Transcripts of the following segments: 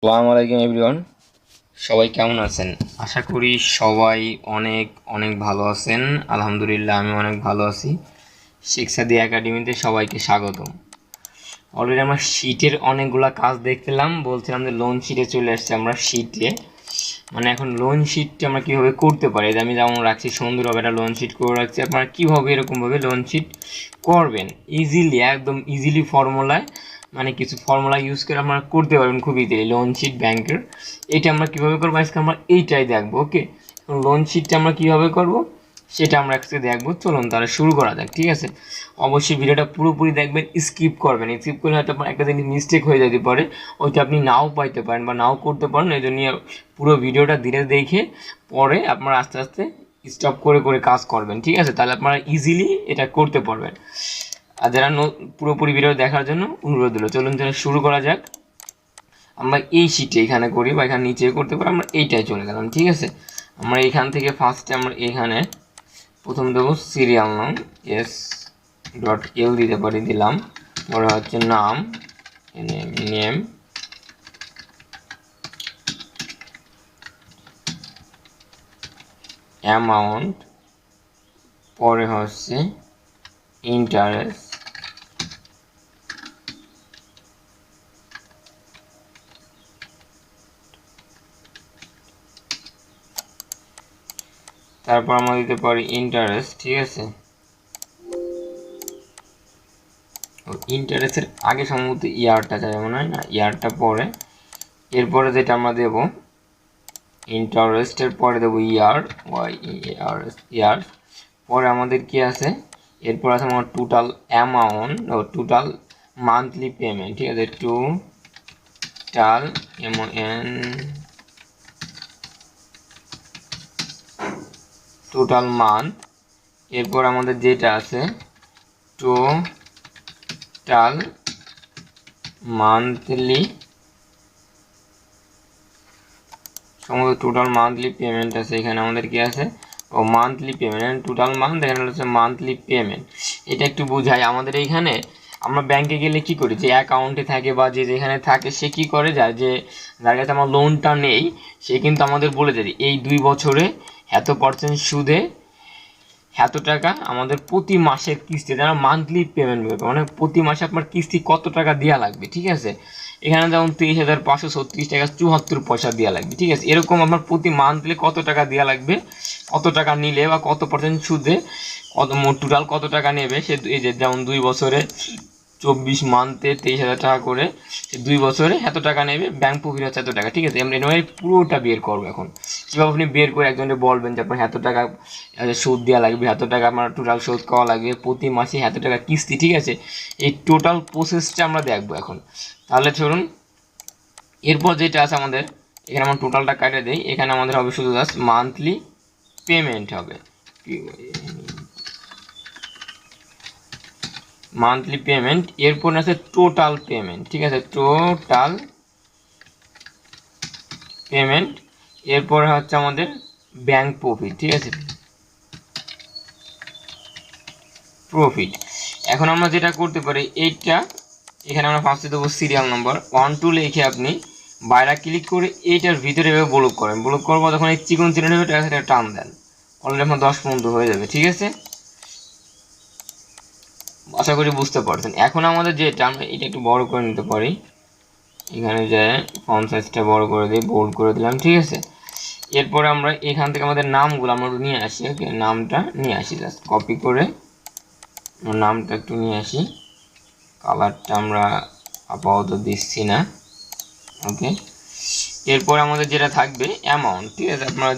আসসালামু আলাইকুম এভরিওয়ান, সবাই কেমন আছেন? আশা করি সবাই অনেক অনেক ভালো আছেন। আলহামদুলিল্লাহ আমি অনেক ভালো আছি। শেখসাদি একাডেমিতে সবাইকে স্বাগতম। অলরেডি আমরা শিটের অনেকগুলা কাজ দেখলাম, বলছিলাম যে লোন শিটে চলে আসছে। আমরা শিটে মানে এখন লোন শিটটা আমরা কীভাবে করতে পারি, আমি যেমন রাখছি সুন্দরভাবে একটা লোন শিট করে রাখছি। আপনারা কীভাবে এরকমভাবে লোন শিট করবেন ইজিলি, একদম ইজিলি ফর্মুলায়, মানে কিছু ফর্মুলা ইউজ করে আপনারা করতে পারবেন খুব ইজিলি লোন শিট ব্যাংকের। এটা আমরা কীভাবে করবো আজকে আমরা এইটাই দেখবো। ওকে, লোন শিটটা আমরা কীভাবে করব সেটা আমরা আজকে দেখবো। চলুন তাহলে শুরু করা যাক, ঠিক আছে? অবশ্যই ভিডিওটা পুরোপুরি দেখবেন, স্কিপ করবেন। স্কিপ করলে হয়তো আপনার একটা জিনিস মিস্টেক হয়ে যেতে পারে, ওইটা আপনি নাও পাইতে পারেন বা নাও করতে পারেন। এই জন্য পুরো ভিডিওটা ধীরে দেখে পরে আপনারা আস্তে আস্তে স্টপ করে করে কাজ করবেন, ঠিক আছে? তাহলে আপনারা ইজিলি এটা করতে পারবেন। আর যারা পুরোপুরি ভিডিও দেখার জন্য অনুরোধ হলো। চলুন তাহলে শুরু করা যাক। আমরা এই শিটে এখানে করি বা এখানে নিচে করতে পারি, আমরা এইটাই চলে গেলাম, ঠিক আছে? আমরা এখান থেকে ফার্স্টে আমরা এখানে প্রথম দেবো সিরিয়াল নাম s.l দিতে পারি, দিলাম। পরে হচ্ছে নাম, নেম, অ্যামাউন্ট, পরে হচ্ছে ইন্টারেস্ট, তারপর আমরা দিতে পারি ইন্টারেস্ট, ঠিক আছে? ইন্টারেস্টের আগে সম্ভবত ইয়ারটা যায়, মনে হয় না, ইয়ারটা পরে। এরপরে যেটা আমরা দেব ইন্টারেস্টের পরে দেবো ইয়ার, ইয়ার। পরে আমাদের কি আছে, এরপর আছে আমার টোটাল অ্যামাউন্ট ও টোটাল মান্থলি পেমেন্ট, ঠিক আছে? Total total month. এরপর আমাদের যেটা আছে টোটাল মান্থলি, সমস্ত টোটাল মান্থলি পেমেন্ট আছে এখানে। আমাদের কি আছে, ও মান্থলি পেমেন্ট, টোটাল মান্থ, এখানে হচ্ছে মান্থলি পেমেন্ট। এটা একটু বোঝাই। আমাদের এইখানে আমরা ব্যাংকে গেলে কি করি, যে অ্যাকাউন্টে থাকে বা যে যেখানে থাকে সে কি করে যায়, যে যার কাছে আমার লোনটা নেই সে কিন্তু আমাদের বলে দেয় এই 2 বছরে এত% সুদে এত টাকা আমাদের প্রতি মাসের কিস্তি, যারা মান্থলি পেমেন্ট করবে, মানে প্রতি মাসে আপনার কিস্তি কত টাকা দেওয়া লাগবে, ঠিক আছে? এখানে যেমন 23,536 টাকা 74 পয়সা দেওয়া লাগবে, ঠিক আছে? এরকম আপনার প্রতি মান্থলি কত টাকা দেওয়া লাগবে, কত টাকা নিলে বা কত% সুদে কত টোটাল কত টাকা নেবে সে, এই যে যেমন 2 বছরে 24 মান্থে 23,000 টাকা করে, সে 2 বছরে এত টাকা নেবে, ব্যাংক প্রফিট হচ্ছে এত টাকা, ঠিক আছে? আমরা এভাবে পুরোটা বের করবো। এখন কীভাবে আপনি বের করে একজনকে বলবেন যে আপনার এত টাকা সুদ দেওয়া লাগবে, এত টাকা আপনার টোটাল শোধ করা লাগবে, প্রতি মাসে এত টাকা কিস্তি, ঠিক আছে? এই টোটাল প্রসেসটা আমরা দেখবো এখন। তাহলে চলুন, এরপর যেটা আছে আমাদের এখানে আমরা টোটালটা কাটে দিই। এখানে আমাদের হবে শুধু জাস্ট মান্থলি পেমেন্ট হবে, মান্থলি পেমেন্ট। এরপর আছে টোটাল পেমেন্ট, ঠিক আছে? Total payment. এরপর হচ্ছে আমাদের ব্যাংক প্রফিট, ঠিক আছে? প্রফিট। এখন আমরা যেটা করতে পারি, এইটা এখানে আমরা ফার্স্টে দেবো সিরিয়াল নাম্বার 1 2 লিখে আপনি বাইরে ক্লিক করে এইটার ভিতরে এভাবে ব্লক করেন। ব্লক করবো তখন এই চিকন চিহ্ন নেবে, সেটা টান দেন, অলরেডি আপনার 10 পর্যন্ত হয়ে যাবে, ঠিক আছে? আশা করি বুঝতে পারছেন। এখন আমাদের যেটা, আমরা এটা একটু বড় করে নিতে পারি, এখানে যে ফন্ট সাইজটা বড় করে দিই, বোল্ড করে দিলাম, ঠিক আছে? এরপরে আমরা এখান থেকে আমাদের নামগুলো আমরা নিয়ে আসি। ওকে, নামটা নিয়ে আসি, জাস্ট কপি করে নামটা একটু নিয়ে আসি। কালারটা আমরা আপাতত দিচ্ছি না, ওকে? এরপর আমাদের যেটা থাকবে অ্যামাউন্ট, ঠিক আছে? আপনারা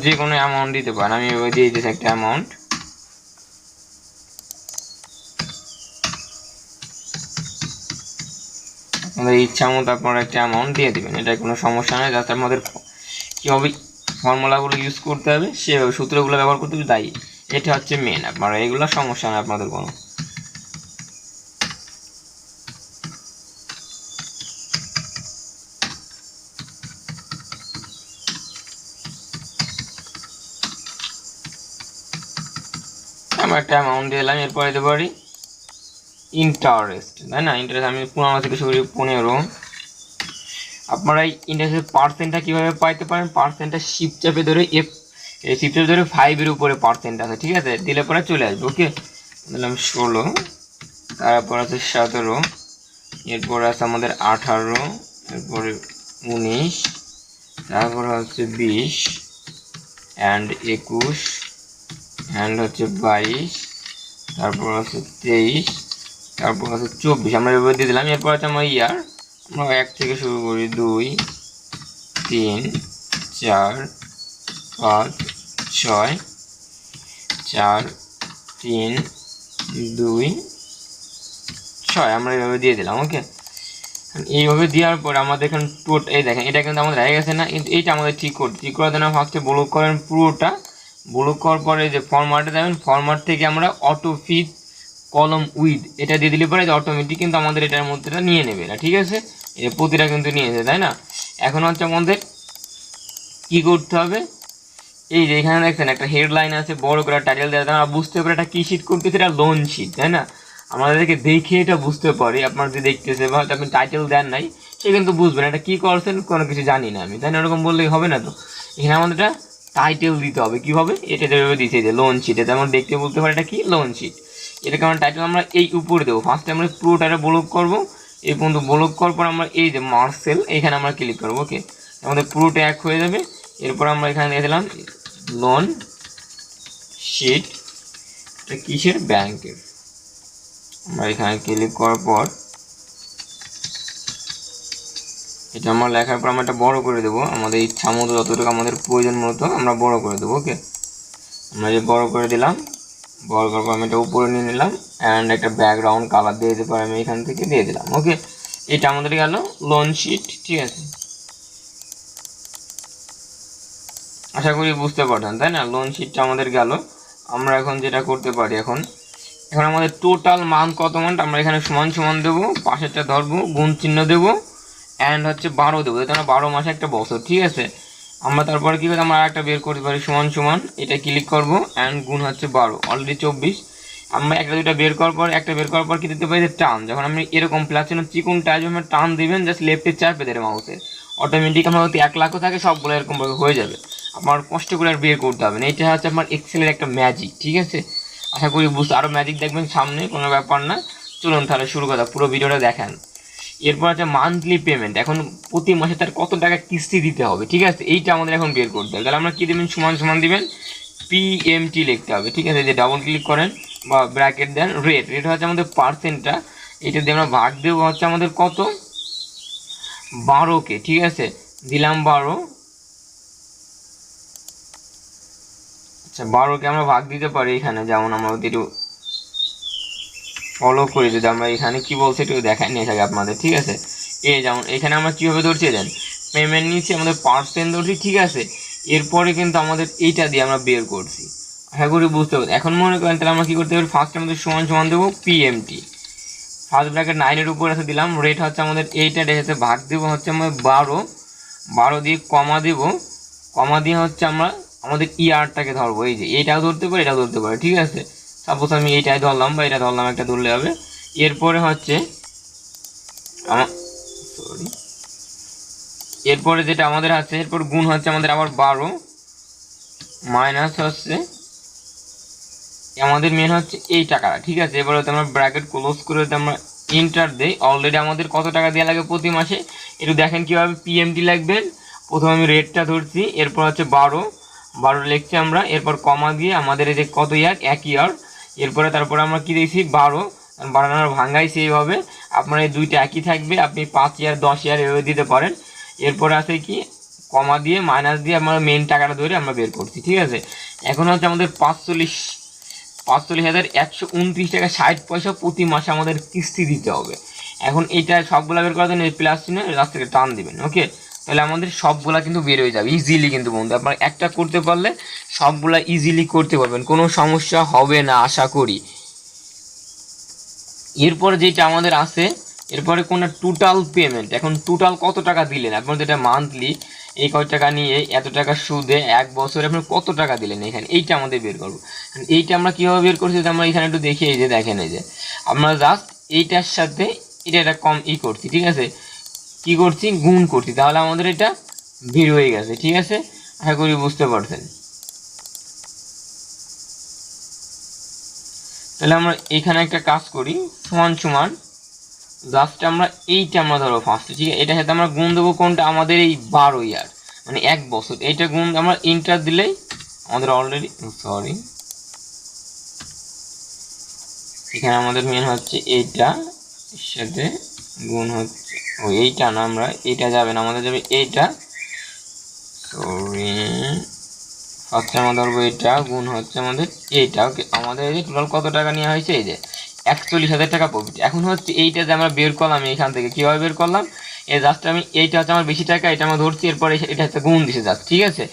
যে কোনো অ্যামাউন্ট দিতে পারেন। আমি এবার দিয়ে দিচ্ছি একটা অ্যামাউন্ট। আপনাদের ইচ্ছা মতো আপনারা একটা অ্যামাউন্ট দিয়ে দেবেন, এটা কোনো সমস্যা নেই। জাস্ট আমাদের কীভাবে ফর্মুলাগুলো ইউজ করতে হবে, সেভাবে সূত্রগুলো ব্যবহার করতে হবে, তাই এটা হচ্ছে মেন। আপনারা এগুলো সমস্যা নেই আপনাদের কোনো। আমরা একটা অ্যামাউন্ট দিলাম, এরপরে দিতে পারি ইন্টারেস্ট, তাই না? ইন্টারেস্ট আমি 15 থেকে শুরু করি 15। আপনারা এই ইন্টারেস্টের পার্সেন্টটা কীভাবে পাইতে পারেন? পার্সেন্টটা শিফট চাপে ধরে শিফট চাপে ধরে 5-এর উপরে পার্সেন্ট আছে, ঠিক আছে? দিলে পরে চলে আসবে। ওকে, দিলাম 16, তারপর আছে 17, এরপর আছে আমাদের 18, এরপরে 19, তারপর হচ্ছে 20 অ্যান্ড 21 অ্যান্ড হচ্ছে 22, তারপর হচ্ছে 23, তারপর হচ্ছে 24। আমরা এভাবে দিয়ে দিলাম। এরপর হচ্ছে আমার ইয়ার, আমরা 1 থেকে শুরু করি, 2, 3, 4, 5, 6, 4, 3, 2, 6 আমরা এইভাবে দিয়ে দিলাম। ওকে, এইভাবে দেওয়ার পর আমাদের এখানে এই দেখেন, এটা কিন্তু আমাদের হয়ে গেছে না? কিন্তু এইটা আমাদের ঠিক করার জন্য ফার্স্টে ব্লক করেন পুরোটা। ব্লক করার পরে যে ফরম্যাটে যাবেন, ফরম্যাট থেকে আমরা অটো ফিট কলম উইথ এটা দিয়ে দিলে পরে অটোমেটিক কিন্তু আমাদের এটার মধ্যেটা নিয়ে নেবে এটা, ঠিক আছে? এটা প্রতিটা কিন্তু নিয়েছে, তাই না? এখন হচ্ছে আমাদের কি করতে হবে, এই যে এখানে দেখছেন একটা হেডলাইন আছে, বড় করে টাইটেল দেওয়া, আমরা বুঝতে পারি এটা কি শিট করতেছে, এটা লোন শিট, তাই না? আমাদেরকে দেখে এটা বুঝতে পারি। আপনার যদি দেখতেছে বা হয়তো আপনি টাইটেল দেন নাই, সে কিন্তু বুঝবেন এটা কি করছেন, কোনো কিছু জানি না আমি, তাই না? এরকম বললেই হবে না তো। এখানে আমাদের এটা টাইটেল দিতে হবে। কীভাবে? এটা যেভাবে দিচ্ছে যে লোন শিট, এটা আমরা দেখতে বলতে পারি এটা কি লোন শিট। এটাকে আমরা টাইটেল আমরা এই উপরে দেবো। ফার্স্টে আমরা পুরোটা ব্লক করবো, এই পর্যন্ত ব্লক করার পর আমরা এই যে মার্সেল এখানে আমরা ক্লিক করবো। ওকে, আমাদের পুরোটা এক হয়ে যাবে। এরপর আমরা এখানে দিয়ে দিলাম লোন শিট, এটা কিসের? ব্যাংকের। আমরা এখানে ক্লিক করার পর এটা আমরা লেখার পর আমরা এটা বড় করে দেবো আমাদের ইচ্ছা মতো, যতটুকু আমাদের প্রয়োজন মতো আমরা বড় করে দেবো। ওকে, আমরা যে বড় করে দিলাম, বড় করার পর আমি এটা উপরে নিয়ে নিলাম অ্যান্ড একটা ব্যাকগ্রাউন্ড কালার দিয়ে দিতে পারি আমি এখান থেকে দিয়ে দিলাম। ওকে, এটা আমাদের গেল লোন শিট, ঠিক আছে? আশা করি বুঝতে পারছেন, তাই না? লোন শিটটা আমাদের গেল। আমরা এখন যেটা করতে পারি, এখন আমাদের টোটাল মান কত মান আমরা এখানে সমান সমান দেবো, পাশেরটা ধরবো, গুণ চিহ্ন দেবো অ্যান্ড হচ্ছে 12 দেবো, যাতে আমরা 12 মাসে একটা বছর, ঠিক আছে? আমরা তারপরে কী করতে, আমরা একটা বের করতে পারি সমান সমান, এটা ক্লিক করবো অ্যান্ড গুণ হচ্ছে 12, অলরেডি 24। আমরা একটা দুটা বের করার পর, একটা বের করার পর কি দিতে পারি যে টান, যখন আপনি এরকম প্লাস চিহ্ন চিকুন টাইপ আমরা টান দিবেন, জাস্ট লেফটে চাপে দেবেন মাউসে, অটোমেটিক আমার হয়তো 1 লাখও থাকে সবগুলো এরকমভাবে হয়ে যাবে। আপনার কষ্ট করে আর বের করতে হবে না। এটা হচ্ছে আপনার এক্সেলের একটা ম্যাজিক, ঠিক আছে? আশা করি বুঝতে, আরও ম্যাজিক দেখবেন সামনে, কোনো ব্যাপার না। চলুন তাহলে শুরু করা, পুরো ভিডিওটা দেখেন। এরপর আছে মান্থলি পেমেন্ট, এখন প্রতি মাসে তার কত টাকা কিস্তি দিতে হবে, ঠিক আছে? এইটা আমাদের এখন বের করতে হবে। তাহলে আমরা কী দেবেন, সমান সমান দিবেন পিএমটি লিখতে হবে, ঠিক আছে? যে ডাবল ক্লিক করেন বা ব্র্যাকেট দেন, রেট হচ্ছে আমাদের পার্সেন্টটা, এটা দিয়ে আমরা ভাগ দেবো হচ্ছে আমাদের কত, 12কে, ঠিক আছে? দিলাম 12। আচ্ছা, 12কে আমরা ভাগ দিতে পারি এখানে, যেমন আমরা একটু ফলো করে, যদি আমরা এখানে কি বলছি একটু দেখাই নিয়ে থাকি আপনাদের, ঠিক আছে? এই যেমন এখানে আমরা কীভাবে ধরছি দেন, পেমেন্ট নিচ্ছি, আমাদের পার্সেন্ট ধরছি, ঠিক আছে? এরপরে কিন্তু আমাদের এইটা দিয়ে আমরা বের করছি। আশা করি বুঝতে পারছি। এখন মনে করেন তাহলে আমরা কী করতে পারি, ফার্স্টে আমাদের সমান সমান দেবো পিএমটি, ফার্স্ট ব্র্যাকেট 9-এর উপর আছে দিলাম, রেট হচ্ছে আমাদের এইটা রেখেছে, ভাগ দেবো হচ্ছে আমাদের 12 দিয়ে কমা দেবো, কমা দিয়ে হচ্ছে আমরা আমাদের ইয়ারটাকে ধরবো, এই যে এইটাও ধরতে পারি, এটাও ধরতে পারি, ঠিক আছে? সাপোজ আমি এইটাই ধরলাম বা এটা ধরলাম, একটা ধরলে হবে। এরপরে হচ্ছে এরপরে যেটা আমাদের আছে, এরপর গুণ হচ্ছে আমাদের আবার 12 মাইনাস হচ্ছে আমাদের মেন হচ্ছে এই টাকাটা, ঠিক আছে? এবার হচ্ছে আমরা ব্র্যাকেট ক্লোজ করে যদি আমরা এন্টার দেই, অলরেডি আমাদের কত টাকা দেওয়া লাগে প্রতি মাসে একটু দেখেন কীভাবে পিএমটি লাগবেন। প্রথমে আমি রেটটা ধরছি, এরপর হচ্ছে 12 লিখছি আমরা, এরপর কমা দিয়ে আমাদের এই যে কত ইয়ার, 1 ইয়ার। এরপরে তারপরে আমরা কী দিয়েছি 12 আমরা ভাঙ্গাইছি এইভাবে। আপনার এই দুইটা একই থাকবে, আপনি 5 ইয়ার 10 ইয়ার এভাবে দিতে পারেন। এরপরে আছে কি, কমা দিয়ে মাইনাস দিয়ে আমরা মেন টাকাটা ধরে আমরা বের করছি, ঠিক আছে? এখন হচ্ছে আমাদের 45,129 টাকা 60 পয়সা প্রতি মাসে আমাদের কিস্তি দিতে হবে। এখন এইটা সবগুলা বের করার জন্য প্লাস চিহ্ন রাস্তা থেকে টান দিবেন। ওকে, তাহলে আমাদের সবগুলা কিন্তু বের হয়ে যাবে ইজিলি, কিন্তু বন্ধু আপনারা একটা করতে পারলে সবগুলা ইজিলি করতে পারবেন, কোনো সমস্যা হবে না আশা করি। এরপরে যেটা আমাদের আছে, এরপরে কোনটা টোটাল পেমেন্ট, এখন টোটাল কত টাকা দিলেন আপনার, যেটা মান্থলি এই কত টাকা নিয়ে এত টাকা সুদে 1 বছরে আপনি কত টাকা দিলেন, এখানে এইটা আমাদের বের করবো। এইটা আমরা কীভাবে বের করছি, আমরা এখানে একটু দেখি, এই যে দেখেন, এই যে আমরা জাস্ট এইটার সাথে এটা কম করছি, ঠিক আছে, কি করছি গুণ করছি, তাহলে আমাদের এটা বের হয়ে গেছে। ঠিক আছে, আশা করি বুঝতে পারছেন। তাহলে আমরা এখানে একটা কাজ করি, সমান সমান জাস্ট আমরা এইটা আমরা ধরো ফার্স্টে, ঠিক আছে, এটার সাথে আমরা গুণ দেবো কোনটা, আমাদের এই 12 ইয়ার মানে 1 বছর, এইটা গুণ আমরা ইন্টার দিলেই আমাদের অলরেডি, সরি এখানে আমাদের মেন হচ্ছে এইটা এর সাথে গুণ হচ্ছে, ও এইটা না, আমরা এইটা যাবে না, আমাদের যাবে এইটা, সরি ফার্স্টে আমরা ধরবো এটা গুণ হচ্ছে আমাদের এইটা। ওকে, আমাদের এই যে টোটাল কত টাকা নেওয়া হয়েছে, এই যে 41,000 টাকা প্রফিট। এখন হচ্ছে এইটা যে আমরা বের করলাম এখান থেকে, কীভাবে বের করলাম, এই জাস্ট আমি এইটা হচ্ছে আমার বেশি টাকা, এটা আমরা ধরছি, এরপরে এটা হচ্ছে গুণ দিছে জাস্ট, ঠিক আছে,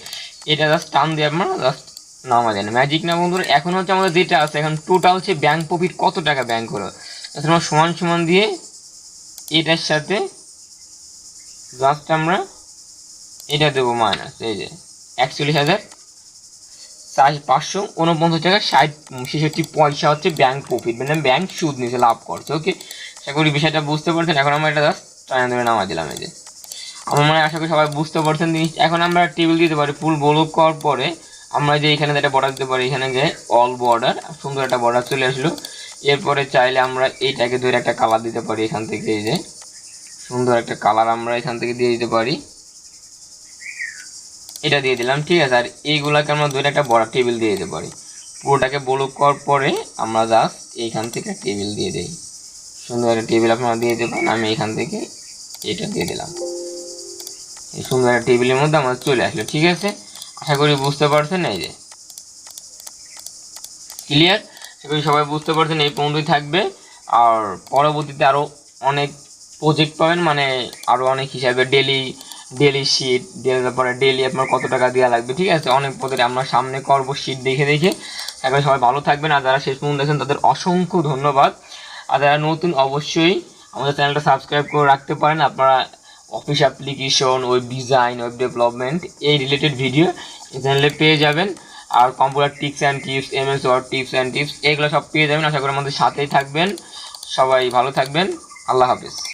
এটা জাস্ট টান দিয়ে আমরা জাস্ট নামা যায় না, ম্যাজিক না বন্ধুরা। এখন হচ্ছে আমাদের যেটা আছে এখন টোটাল হচ্ছে ব্যাংক প্রফিট কত টাকা ব্যাংক করো, আমরা সমান সমান দিয়ে এটার সাথে জাস্ট আমরা এটা দেবো মাইনাস, এই যে 41,549 টাকা 66 পয়সা হচ্ছে ব্যাংক প্রফিট, মানে ব্যাংক সুদ নিচে লাভ করছে। ওকে, আশা করি বিষয়টা বুঝতে পারছেন। এখন আমরা এটা জাস্ট টাইম ধরে নামা দিলাম, এই যে আমার মনে হয় আশা করি সবাই বুঝতে পারছেন জিনিস। এখন আমরা টেবিল দিতে পারি, ফুল ব্লক করার পরে আমরা যে এখানে একটা বর্ডার দিতে পারি, এখানে যে অল বর্ডার, সুন্দর একটা বর্ডার চলে আসলো। এরপরে চাইলে আমরা এইটাকে ধরে একটা কালার দিতে পারি এখান থেকে, এই যে সুন্দর একটা কালার আমরা এখান থেকে দিয়ে দিতে পারি, এটা দিয়ে দিলাম, ঠিক আছে। আর এইগুলাকে আমরা ধরে একটা বড় টেবিল দিয়ে দিতে পারি, পুরোটাকে ব্লক করার পরে আমরা জাস্ট এইখান থেকে টেবিল দিয়ে দিই, সুন্দর একটা টেবিল আপনারা দিয়ে দেবেন। আমি এখান থেকে এটা দিয়ে দিলাম, এই সুন্দর একটা টেবিলের মধ্যে আমাদের চলে আসলো। ঠিক আছে, আশা করি বুঝতে পারছেন, এই যে ক্লিয়ার, আশা করি সবাই বুঝতে পারছেন। এই পর্যন্তই থাকবে, আর পরবর্তীতে আরও অনেক প্রজেক্ট পাবেন, মানে আরও অনেক হিসাবে ডেলি শিট, তারপরে ডেলি আপনার কত টাকা দেওয়া লাগবে, ঠিক আছে, অনেক পদের আমরা সামনে করবো শিট দেখে দেখে। এখন সবাই ভালো থাকবেন, আর যারা শেষ পর্যন্ত দেখেন তাদের অসংখ্য ধন্যবাদ। আর যারা নতুন অবশ্যই আমাদের চ্যানেলটা সাবস্ক্রাইব করে রাখতে পারেন। আপনারা office application, web design, web development এই রিলেটেড ভিডিও এই চ্যানেলে পেয়ে যাবেন। আর computer tips and tips, MS word tips and tips, এগুলো সব পেয়ে যাবেন। আশা করি আমাদের সাথেই থাকবেন। সবাই ভালো থাকবেন, আল্লাহ হাফেজ।